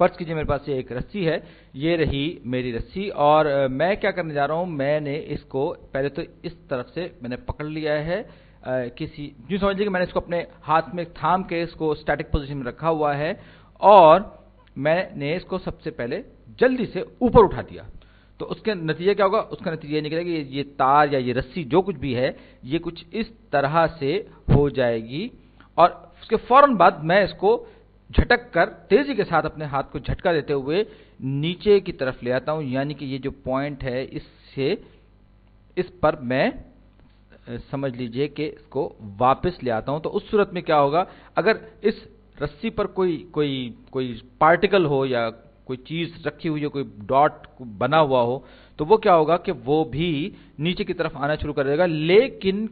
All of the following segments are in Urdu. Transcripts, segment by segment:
فرض کیجئے میرے پاس یہ ایک رسی ہے، یہ رہی میری رسی، اور میں کیا کرنے جا رہا ہوں، میں نے اس کو پہلے تو اس طرف سے میں نے پکڑ لیا ہے، کسی جو سمجھ لیجیے کہ میں نے اس کو اپنے ہاتھ میں تھام کے اس کو سٹیٹک پوزیشن میں رکھا ہوا ہے، اور میں نے اس کو سب سے پہلے جلدی سے اوپر اٹھا دیا. تو اس کا نتیجہ کیا ہوگا؟ اس کا نتیجہ یہ نکلے گا کہ یہ تار یا یہ رسی جو کچھ بھی ہے یہ کچھ اس طرح سے ہو جائے گی، اور اس کے فوراً بعد میں اس کو جھٹک کر تیزی کے ساتھ اپنے ہاتھ کو جھٹکا دیتے ہوئے نیچے کی طرف لے آتا ہوں، یعنی کہ یہ جو پوائنٹ ہے اس پر میں سمجھ لیجئے کہ اس کو واپس لے آتا ہوں. تو اس صورت میں کیا ہوگا؟ اگر اس رسی پر کوئی پارٹیکل ہو یا کوئی چیز رکھی ہوئی ہو، کوئی ڈاٹ بنا ہوا ہو، تو وہ کیا ہوگا کہ وہ بھی نیچے کی طرف آنا شروع کر دے گا، لیکن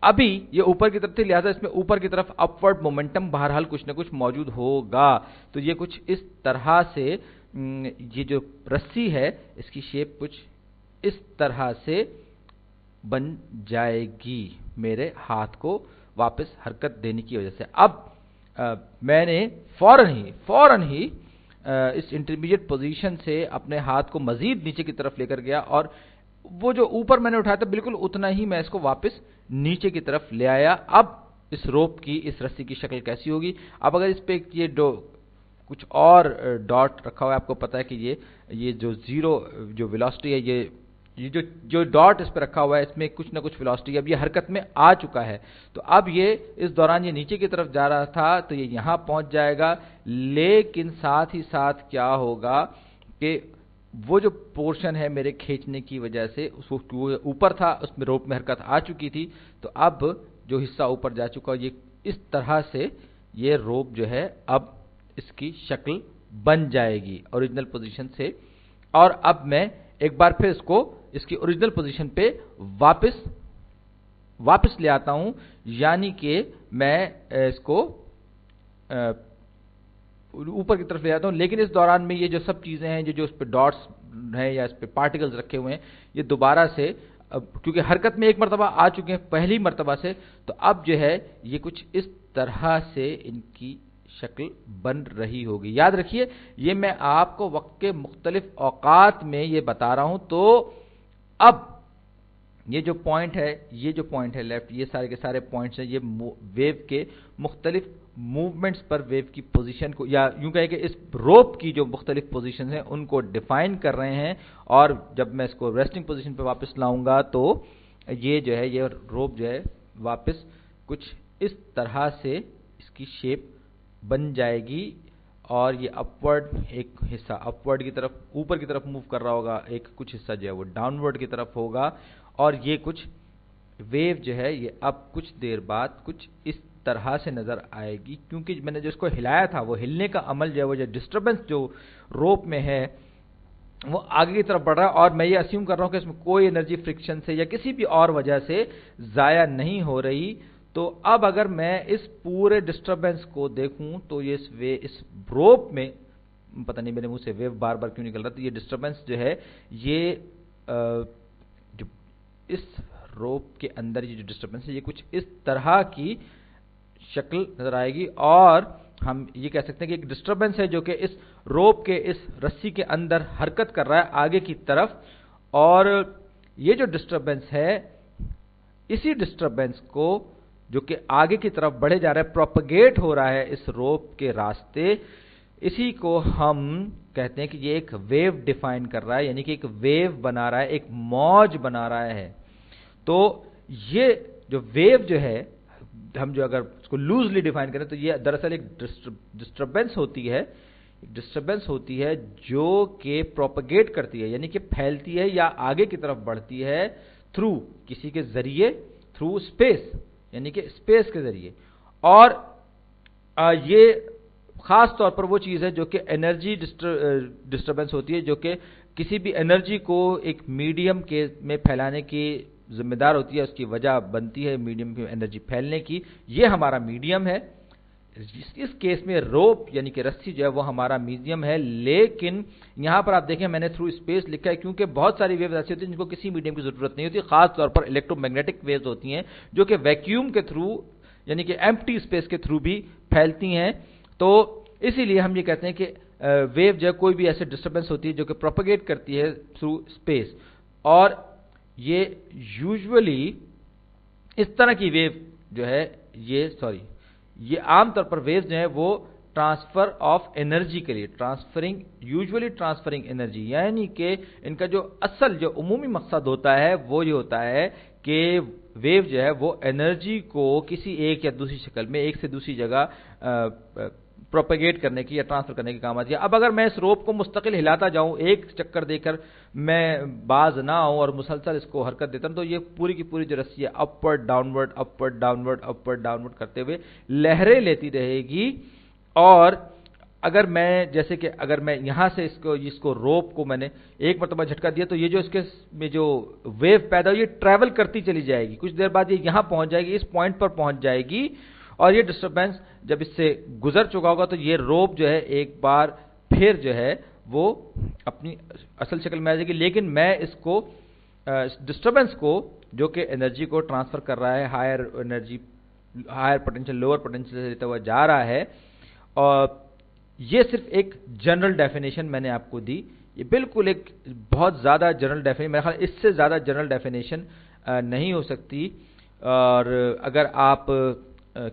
ابھی یہ اوپر کی طرف تھی، لہذا اس میں اوپر کی طرف اپورڈ مومنٹم بہرحال کچھ نہ کچھ موجود ہوگا. تو یہ کچھ اس طرح سے یہ جو رسی ہے اس کی شیپ کچھ اس طرح سے بن جائے گی میرے ہاتھ کو واپس حرکت دینے کی وجہ سے. اب میں نے فوراً ہی اس انٹرمیڈیٹ پوزیشن سے اپنے ہاتھ کو مزید نیچے کی طرف لے کر گیا، اور وہ جو اوپر میں نے اٹھایا تھا بالکل اتنا ہی میں اس کو واپس نیچے کی طرف لے آیا. اب اس روپ کی، اس رسی کی شکل کیسی ہوگی؟ اب اگر اس پہ یہ کچھ اور ڈاٹ رکھا ہوا ہے، آپ کو پتا ہے کہ یہ جو زیرو جو ویلوسٹی ہے، یہ جو ڈاٹ اس پہ رکھا ہوا ہے اس میں کچھ نہ کچھ ویلوسٹی اب یہ حرکت میں آ چکا ہے. تو اب یہ اس دوران یہ نیچے کی طرف جا رہا تھا تو یہ یہاں پہنچ جائے گا، لیکن ساتھ ہی ساتھ کیا ہوگا کہ وہ جو پورشن ہے میرے کھینچنے کی وجہ سے اس کو اوپر تھا، اس میں روپ میں حرکت آ چکی تھی، تو اب جو حصہ اوپر جا چکا یہ اس طرح سے یہ روپ جو ہے اب اس کی شکل بن جائے گی اوریجنل پوزیشن سے. اور اب میں ایک بار پھر اس کی اوریجنل پوزیشن پہ واپس لے آتا ہوں، یعنی کہ میں اس کو اوپر کی طرف لے جاتا ہوں، لیکن اس دوران میں یہ جو سب چیزیں ہیں جو اس پہ ڈاٹس ہیں یا اس پہ پارٹیکلز رکھے ہوئے ہیں، یہ دوبارہ سے کیونکہ حرکت میں ایک مرتبہ آ چکے ہیں پہلی مرتبہ سے، تو اب جو ہے یہ کچھ اس طرح سے ان کی شکل بن رہی ہوگی. یاد رکھیے یہ میں آپ کو وقت کے مختلف اوقات میں یہ بتا رہا ہوں. تو اب یہ جو پوائنٹ ہے لیفٹ، یہ سارے کے سارے پوائنٹس ہیں، یہ ویو کے مختلف موومنٹس پر ویو کی پوزیشن کو، یا یوں کہیں کہ اس روپ کی جو مختلف پوزیشنز ہیں ان کو ڈیفائن کر رہے ہیں. اور جب میں اس کو ریسٹنگ پوزیشن پہ واپس لاؤں گا تو یہ جو ہے یہ روپ جو ہے واپس کچھ اس طرح سے اس کی شیپ بن جائے گی، اور یہ اپورڈ ایک حصہ اپورڈ کی طرف اوپر کی طرف موو کر رہا ہوگا، ایک کچھ حصہ جو ہے وہ ڈاؤن ورڈ کی طرف ہوگا، اور یہ کچھ ویو جو ہے یہ اب کچھ دیر بعد کچھ اس طرح سے نظر آئے گی، کیونکہ میں نے جو اس کو ہلایا تھا وہ ہلنے کا عمل جو ہے وہ جو ڈسٹربنس جو روپ میں ہے وہ آگے کی طرف بڑھ رہا ہے، اور میں یہ اسیوم کر رہا ہوں کہ اس میں کوئی انرجی فرکشن سے یا کسی بھی اور وجہ سے ضائع نہیں ہو رہی. تو اب اگر میں اس پورے ڈسٹربنس کو دیکھوں تو یہ اس روپ میں پتہ نہیں میرے منہ سے ویو بار بار کیوں نکل رہا، تو یہ ڈسٹربنس جو ہے یہ جو اس روپ کے اندر یہ جو ڈسٹربنس ہے یہ کچھ اس طرح کی شکل نظر آئے گی، اور ہم یہ کہہ سکتے ہیں کہ ایک ڈسٹربنس ہے جو کہ اس روپ کے اس رسی کے اندر حرکت کر رہا ہے آگے کی طرف، اور یہ جو ڈسٹربنس ہے اسی ڈسٹربنس کو جو کہ آگے کی طرف بڑھے جا رہا ہے، پروپیگیٹ ہو رہا ہے اس روپ کے راستے، اسی کو ہم کہتے ہیں کہ یہ ایک ویو ڈیفائن کر رہا ہے، یعنی کہ ایک ویو بنا رہا ہے، ایک موج بنا رہا ہے. تو یہ جو ویو جو ہے ہم جو اگر اس کو لوزلی ڈیفائن کریں تو یہ دراصل ایک ڈسٹربنس ہوتی ہے جو کہ پروپیگیٹ کرتی ہے، یعنی کہ پھیلتی ہے یا آگے کی طرف بڑھتی ہے تھرو کسی کے ذریعے، تھرو اسپیس، یعنی کہ اسپیس کے ذریعے. اور یہ خاص طور پر وہ چیز ہے جو کہ انرجی ڈسٹربنس ہوتی ہے، جو کہ کسی بھی انرجی کو ایک میڈیم کے میں پھیلانے کی ذمہ دار ہوتی ہے، اس کی وجہ بنتی ہے میڈیم کی انرجی پھیلنے کی. یہ ہمارا میڈیم ہے، اس کیس میں روپ یعنی کہ رسی جو ہے وہ ہمارا میڈیم ہے. لیکن یہاں پر آپ دیکھیں میں نے تھرو اسپیس لکھا ہے کیونکہ بہت ساری ویوز ایسی ہوتی ہیں جن کو کسی میڈیم کی ضرورت نہیں ہوتی، خاص طور پر الیکٹرو میگنیٹک ویوز ہوتی ہیں جو کہ ویکیوم کے تھرو یعنی کہ ایمپٹی اسپیس کے تھرو بھی پھیلتی ہیں. تو اسی لیے ہم یہ کہتے ہیں کہ ویو جو ہے کوئی بھی ایسے ڈسٹربنس ہوتی ہے جو کہ پروپیگیٹ کرتی ہے تھرو اسپیس، اور یہ یوزولی اس طرح کی ویو جو ہے یہ عام طور پر ویوز جو ہے وہ ٹرانسفر آف انرجی کے لیے یوزولی ٹرانسفرنگ انرجی، یعنی کہ ان کا جو اصل جو عمومی مقصد ہوتا ہے وہ یہ ہوتا ہے کہ ویو جو ہے وہ انرجی کو کسی ایک یا دوسری شکل میں ایک سے دوسری جگہ پروپیگیٹ کرنے کی یا ٹرانسفر کرنے کی کام آتی ہے۔ اب اگر میں اس روپ کو مستقل ہلاتا جاؤں، ایک چکر دے کر میں باز نہ ہوں اور مسلسل اس کو حرکت دیتا ہوں، تو یہ پوری کی پوری جو رسی ہے اپورڈ ڈاؤنورڈ کرتے ہوئے لہریں لیتی رہے گی، اور اگر میں یہاں سے اس کو روپ کو میں نے ایک مرتبہ جھٹکا دیا تو یہ جو اس کے میں جو ویو پیدا ہوئی یہ ٹریول کرتی چلی جائے گی، کچھ دیر بعد یہ یہاں پہنچ جائے گی، اس پوائنٹ پر پہنچ جائے گی، اور یہ ڈسٹربنس جب اس سے گزر چکا ہوگا تو یہ روپ جو ہے ایک بار پھر جو ہے وہ اپنی اصل شکل میں آ جائے گی، لیکن میں اس کو ڈسٹربنس کو جو کہ انرجی کو ٹرانسفر کر رہا ہے ہائر پوٹینشیل لوور پوٹینشیل سے لیتا ہوا جا رہا ہے، اور یہ صرف ایک جنرل ڈیفینیشن میں نے آپ کو دی، یہ بالکل ایک بہت زیادہ جنرل ڈیفینیشن، میرے خیال اس سے زیادہ جنرل ڈیفینیشن نہیں ہو سکتی۔ اور اگر آپ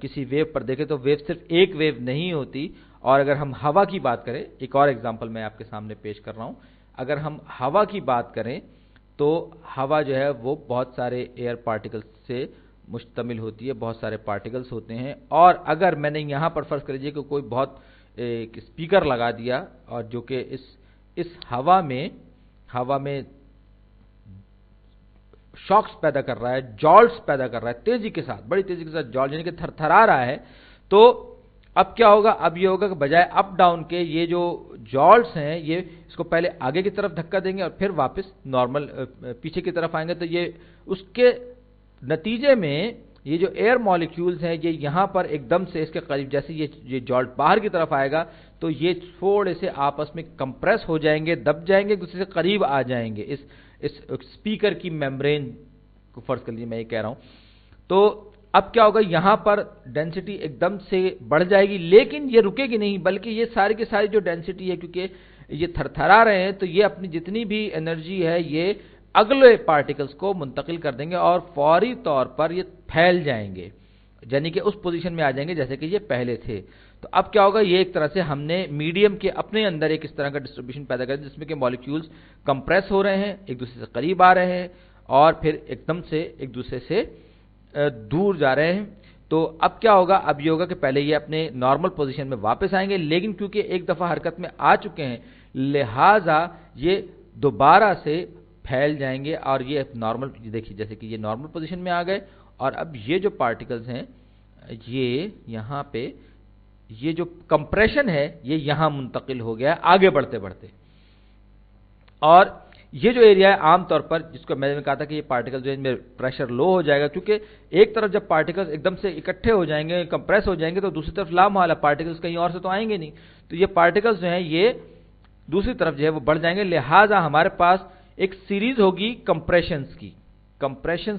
کسی ویو پر دیکھیں تو ویو صرف ایک ویو نہیں ہوتی، اور اگر ہم ہوا کی بات کریں، ایک اور ایگزامپل میں آپ کے سامنے پیش کر رہا ہوں، اگر ہم ہوا کی بات کریں تو ہوا جو ہے وہ بہت سارے ایئر پارٹیکلز سے مشتمل ہوتی ہے، بہت سارے پارٹیکلز ہوتے ہیں، اور اگر میں نے یہاں پر فرض کر لیجیے کہ کوئی بہت ایک اسپیکر لگا دیا اور جو کہ اس ہوا میں شاکس پیدا کر رہا ہے، جالٹس پیدا کر رہا ہے تیزی کے ساتھ، بڑی تیزی کے ساتھ جالٹ یعنی کہ تھرتھرا رہا ہے، تو اب کیا ہوگا؟ اب یہ ہوگا کہ بجائے اپ ڈاؤن کے یہ جو جالٹس ہیں یہ اس کو پہلے آگے کی طرف دھکا دیں گے اور پھر واپس نارمل پیچھے کی طرف آئیں گے، تو یہ اس کے نتیجے میں یہ جو ایئر مالیکیولز ہیں یہ یہاں پر ایک دم سے اس کے قریب، جیسے یہ جالٹ باہر کی طرف آئے گا تو یہ تھوڑے سے آپس میں کمپریس ہو جائیں گے، دب جائیں گے، ایک دوسرے سے قریب آ جائیں گے، اس اسپیکر کی میمبرین کو فرض کر لیجیے میں یہ کہہ رہا ہوں۔ تو اب کیا ہوگا؟ یہاں پر ڈینسٹی ایک دم سے بڑھ جائے گی، لیکن یہ رکے گی نہیں، بلکہ یہ ساری کی ساری جو ڈینسٹی ہے، کیونکہ یہ تھرتھرا رہے ہیں تو یہ اپنی جتنی بھی انرجی ہے یہ اگلے پارٹیکلز کو منتقل کر دیں گے اور فوری طور پر یہ پھیل جائیں گے، یعنی کہ اس پوزیشن میں آ جائیں گے جیسے کہ یہ پہلے تھے۔ تو اب کیا ہوگا؟ یہ ایک طرح سے ہم نے میڈیم کے اپنے اندر ایک اس طرح کا ڈسٹریبیوشن پیدا کر دیا جس میں کہ مالیکیولز کمپریس ہو رہے ہیں، ایک دوسرے سے قریب آ رہے ہیں اور پھر ایک دم سے ایک دوسرے سے دور جا رہے ہیں۔ تو اب کیا ہوگا؟ اب یہ ہوگا کہ پہلے یہ اپنے نارمل پوزیشن میں واپس آئیں گے، لیکن کیونکہ ایک دفعہ حرکت میں آ چکے ہیں لہذا یہ دوبارہ سے پھیل جائیں گے، اور یہ نارمل، دیکھیے جیسے کہ یہ نارمل پوزیشن میں آ گئے، اور اب یہ جو پارٹیکلز ہیں یہ یہاں پہ یہ جو کمپریشن ہے یہ یہاں منتقل ہو گیا آگے بڑھتے بڑھتے، اور یہ جو ایریا ہے عام طور پر جس کو میں نے کہا تھا کہ یہ پارٹیکل جو ہے ان میں پریشر لو ہو جائے گا، کیونکہ ایک طرف جب پارٹیکلز ایک دم سے اکٹھے ہو جائیں گے، کمپریس ہو جائیں گے، تو دوسری طرف لامحالہ پارٹیکلز کہیں اور سے تو آئیں گے نہیں، تو یہ پارٹیکلز جو ہیں یہ دوسری طرف جو ہے وہ بڑھ جائیں گے، لہٰذا ہمارے پاس ایک سیریز ہوگی کمپریشنز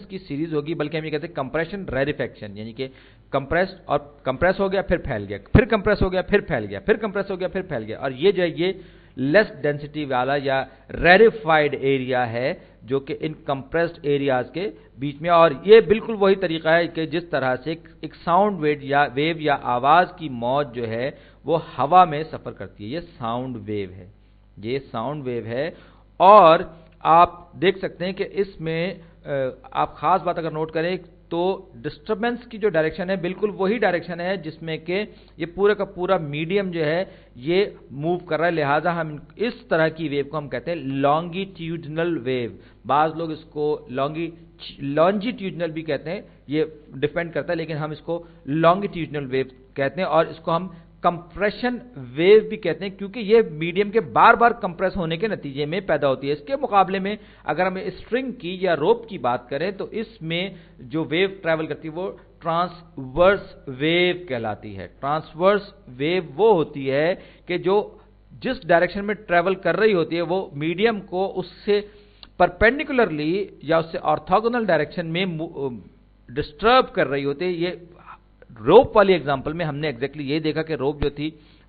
کی سیریز ہوگی، بلکہ ہم یہ کہتے ہیں کمپریشن ریریفیکشن، یعنی کہ کمپریس ہو گیا پھر پھیل گیا، پھر کمپریس ہو گیا پھر پھیل گیا، پھر کمپریس ہو گیا پھر پھیل گیا، اور یہ جو ہے یہ لیس ڈینسٹی والا یا ریریفائڈ ایریا ہے جو کہ ان کمپریسڈ ایریاز کے بیچ میں، اور یہ بالکل وہی طریقہ ہے کہ جس طرح سے ایک ساؤنڈ ویو یا آواز کی موج جو ہے وہ ہوا میں سفر کرتی ہے، یہ ساؤنڈ ویو ہے، اور آپ دیکھ سکتے ہیں کہ اس میں آپ خاص بات اگر نوٹ کریں تو ڈسٹربنس کی جو ڈائریکشن ہے بالکل وہی ڈائریکشن ہے جس میں کہ یہ پورا کا پورا میڈیم جو ہے یہ موو کر رہا ہے، لہٰذا ہم اس طرح کی ویو کو ہم کہتے ہیں لانگیٹیوڈنل ویو، بعض لوگ اس کو لانجیٹیوڈنل بھی کہتے ہیں، یہ ڈیپینڈ کرتا ہے، لیکن ہم اس کو لانگیٹیوڈنل ویو کہتے ہیں، اور اس کو ہم کمپریشن ویو بھی کہتے ہیں کیونکہ یہ میڈیم کے بار بار کمپریس ہونے کے نتیجے میں پیدا ہوتی ہے۔ اس کے مقابلے میں اگر ہم اسٹرنگ کی یا روپ کی بات کریں تو اس میں جو ویو ٹریول کرتی ہے وہ ٹرانسورس ویو کہلاتی ہے۔ ٹرانسورس ویو وہ ہوتی ہے کہ جو جس ڈائریکشن میں ٹریول کر رہی ہوتی ہے وہ میڈیم کو اس سے پرپینڈیکولرلی یا اس سے آرتھوگونل ڈائریکشن میں ڈسٹرب کر رہی ہوتی ہے۔ یہ روپ والی ایگزامپل میں ہم نے ایگزیکٹلی یہ دیکھا کہ روپ جو تھی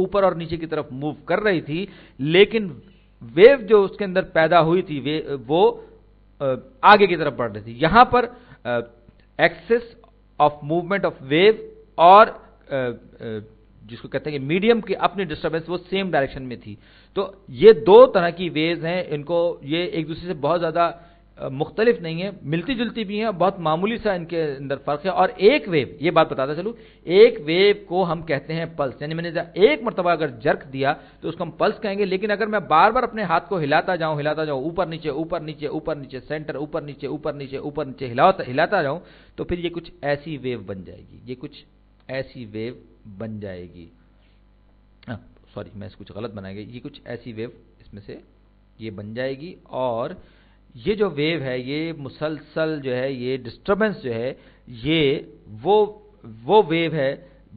اوپر اور نیچے کی طرف موو کر رہی تھی، لیکن ویو جو اس کے اندر پیدا ہوئی تھی وہ آگے کی طرف بڑھ رہی تھی. یہاں پر axis of movement of wave اور جس کو کہتے ہیں کہ میڈیم کی اپنی ڈسٹربنس وہ سیم ڈائریکشن میں تھی. تو یہ دو طرح کی ویوز ہیں، ان کو یہ ایک دوسرے سے بہت زیادہ مختلف نہیں ہیں، ملتی جلتی بھی ہیں، بہت معمولی سا ان کے اندر فرق ہے. اور ایک ویو، یہ بات بتاتا چلوں، ایک ویو کو ہم کہتے ہیں پلس، یعنی میں نے ایک مرتبہ اگر جرک دیا تو اس کو ہم پلس کہیں گے. لیکن اگر میں بار بار اپنے ہاتھ کو ہلاتا جاؤں اوپر نیچے اوپر نیچے اوپر نیچے سینٹر اوپر نیچے اوپر نیچے اوپر نیچے ہلاتا جاؤں تو پھر یہ کچھ ایسی ویو بن جائے گی، یہ کچھ ایسی ویو بن جائے گی. سوری، میں اس کچھ غلط بنائے گا، یہ کچھ ایسی ویو اس میں سے یہ بن جائے گی. اور یہ جو ویو ہے یہ مسلسل جو ہے، یہ ڈسٹربنس جو ہے، یہ وہ ویو ہے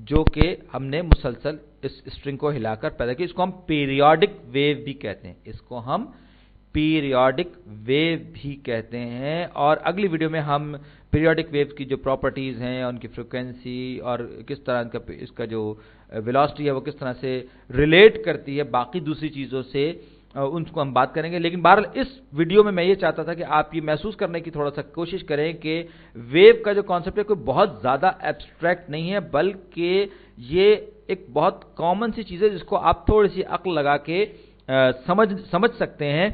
جو کہ ہم نے مسلسل اس اسٹرنگ کو ہلا کر پیدا کی. اس کو ہم پیریوڈک ویو بھی کہتے ہیں، اس کو ہم پیریوڈک ویو بھی کہتے ہیں. اور اگلی ویڈیو میں ہم پیریوڈک ویو کی جو پراپرٹیز ہیں، ان کی فریکوینسی اور کس طرح اس کا جو ویلوسٹی ہے وہ کس طرح سے ریلیٹ کرتی ہے باقی دوسری چیزوں سے، ان کو ہم بات کریں گے. لیکن بہرحال اس ویڈیو میں میں یہ چاہتا تھا کہ آپ یہ محسوس کرنے کی تھوڑا سا کوشش کریں کہ ویو کا جو کانسیپٹ ہے کوئی بہت زیادہ ایبسٹریکٹ نہیں ہے، بلکہ یہ ایک بہت کامن سی چیز ہے جس کو آپ تھوڑی سی عقل لگا کے سمجھ سکتے ہیں.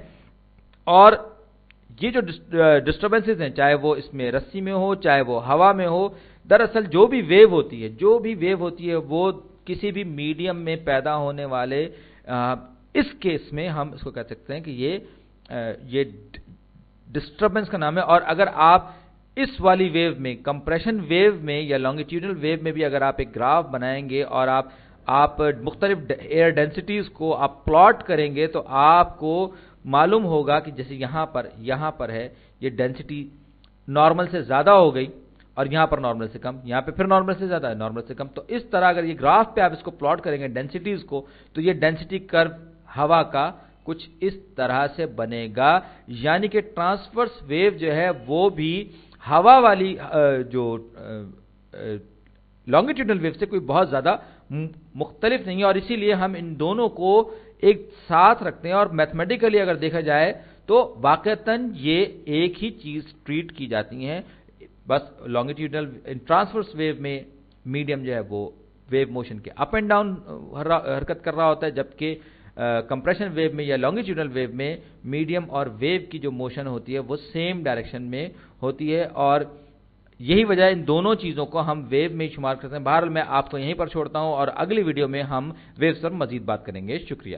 اور یہ جو ڈسٹربنسز ہیں، چاہے وہ اس میں رسی میں ہو چاہے وہ ہوا میں ہو، دراصل جو بھی ویو ہوتی ہے وہ کسی بھی میڈیم میں پیدا ہونے والے اس کیس میں ہم اس کو کہہ سکتے ہیں کہ یہ ڈسٹربنس کا نام ہے. اور اگر آپ اس والی ویو میں، کمپریشن ویو میں یا لانگیٹیوڈنل ویو میں بھی اگر آپ ایک گراف بنائیں گے اور آپ مختلف ایئر ڈینسٹیز کو آپ پلاٹ کریں گے تو آپ کو معلوم ہوگا کہ جیسے یہاں پر ہے یہ ڈینسٹی نارمل سے زیادہ ہو گئی اور یہاں پر نارمل سے کم، یہاں پہ پھر نارمل سے زیادہ ہے، نارمل سے کم. تو اس طرح اگر یہ گراف پہ آپ اس کو پلاٹ کریں گے ڈینسٹیز کو، تو یہ ڈینسٹی کرو ہوا کا کچھ اس طرح سے بنے گا. یعنی کہ ٹرانسورس ویو جو ہے وہ بھی ہوا والی جو لانگیٹیوڈنل ویو سے کوئی بہت زیادہ مختلف نہیں ہے. اور اسی لیے ہم ان دونوں کو ایک ساتھ رکھتے ہیں، اور میتھمیٹیکلی اگر دیکھا جائے تو واقعتاً یہ ایک ہی چیز ٹریٹ کی جاتی ہیں. بس لانگیٹیوڈنل ٹرانسورس ویو میں میڈیم جو ہے وہ ویو موشن کے اپ اینڈ ڈاؤن حرکت کر رہا ہوتا ہے، جبکہ کمپریشن ویو میں یا لانگیٹیوڈنل ویو میں میڈیم اور ویو کی جو موشن ہوتی ہے وہ سیم ڈائریکشن میں ہوتی ہے. اور یہی وجہ ان دونوں چیزوں کو ہم ویو میں شمار کرتے ہیں. بہرحال میں آپ کو یہیں پر چھوڑتا ہوں اور اگلی ویڈیو میں ہم ویوز پر مزید بات کریں گے. شکریہ.